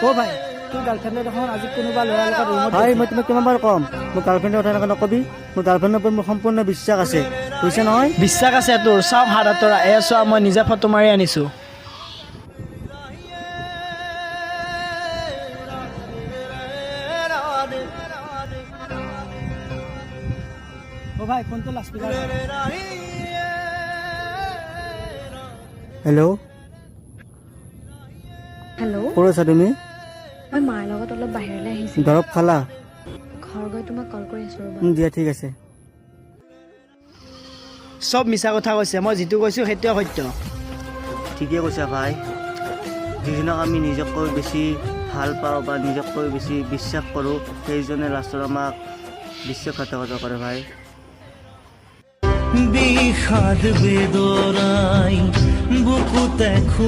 ও ভাই তোৰ গাৰ্লফ্ৰেণ্ডে দেখোন আজি কোনোবা ল'ৰাৰ লগত ৰুমত ভাই মই তোমাক কিমানবাৰ ক'ম মোৰ গাৰ্লফ্ৰেণ্ডৰ কথা এনেকৈ নকবি মোৰ গাৰ্লফ্ৰেণ্ডৰ ওপৰত মোৰ সম্পূৰ্ণ বিশ্বাস আছে বুজিছে নহয় বিশ্বাস আছে তোৰ চাওক হাত তৰা চোৱা মই নিজে ফটো মাৰি আনিছোঁ ও ভাই ফোনটো লাস্পিকাৰ হেল্ল' হেল্ল' ক'ত আছা তুমি মই মাৰ লগত অলপ বাহিৰলৈ আহিছোঁ দৰৱ খালা ঘৰ গৈ তোমাক কল কৰি আছোঁ ৰ'বা দিয়া ঠিক আছে চব মিছা কথা কৈছে মই যিটো কৈছোঁ সেইটোৱে সত্য ঠিকে কৈছা ভাই যিজনক আমি নিজতকৈ বেছি ভাল পাওঁ বা নিজতকৈ বেছি বিশ্বাস কৰোঁ সেইজনে লাষ্টত আমাক বিশ্বাসঘাতকতা কৰে ভাই বিষাদ বেদনাই বুকুতে